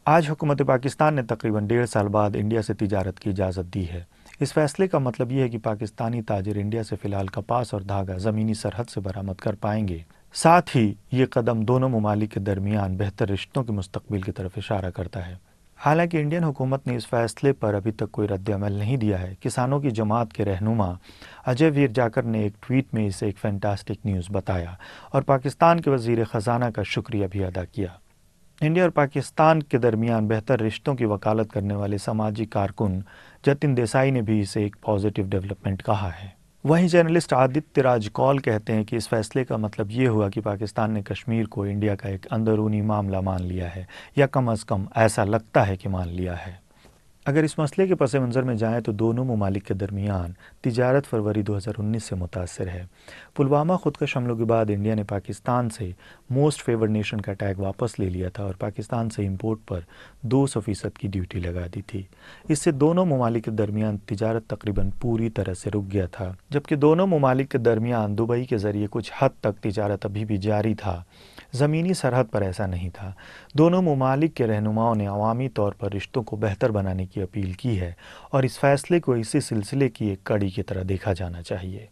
آج حکومت پاکستان نے تقریباً 1.5 سال بعد انڈیا سے تجارت کی اجازت دی ہے۔ اس فیصلے کا مطلب یہ ہے کہ پاکستانی تاجر انڈیا سے فی الحال کپاس اور دھاگا زمینی سرحد سے برآمد کر پائیں گے۔ ساتھ ہی یہ قدم دونوں ممالک کے درمیان بہتر رشتوں کے مستقبل کی طرف اشارہ کرتا ہے۔ حالانکہ انڈین حکومت نے اس فیصلے پر ابھی تک کوئی رد عمل نہیں دیا ہے، کسانوں کی جماعت کے رہنما اجے ویر جاکر نے ایک ٹویٹ میں اسے ایک فینٹاسٹک نیوز بتایا اور پاکستان کے وزیر خزانہ کا شکریہ بھی ادا کیا۔ انڈیا اور پاکستان کے درمیان بہتر رشتوں کی وکالت کرنے والے سماجی کارکن جتن دیسائی نے بھی اسے ایک پازیٹیو ڈیولپمنٹ کہا ہے۔ وہیں جرنلسٹ آدتیہ راج کول کہتے ہیں کہ اس فیصلے کا مطلب یہ ہوا کہ پاکستان نے کشمیر کو انڈیا کا ایک اندرونی معاملہ مان لیا ہے، یا کم از کم ایسا لگتا ہے کہ مان لیا ہے۔ اگر اس مسئلے کے پس منظر میں جائیں تو دونوں ممالک کے درمیان تجارت فروری 2019 سے متاثر ہے۔ پلوامہ خودکش حملوں کے بعد انڈیا نے پاکستان سے موسٹ فیورڈ نیشن کا ٹیگ واپس لے لیا تھا اور پاکستان سے امپورٹ پر 200% کی ڈیوٹی لگا دی تھی۔ اس سے دونوں ممالک کے درمیان تجارت تقریباً پوری طرح سے رک گیا تھا، جبکہ دونوں ممالک کے درمیان دبئی کے ذریعے کچھ حد تک تجارت ابھی بھی جاری تھا۔ زمینی سرحد پر ایسا نہیں تھا۔ دونوں ممالک کے رہنماؤں نے عوامی طور پر رشتوں کو بہتر بنانے کی اپیل کی ہے اور اس فیصلے کو اسی سلسلے کی ایک کڑی کی طرح دیکھا جانا چاہیے۔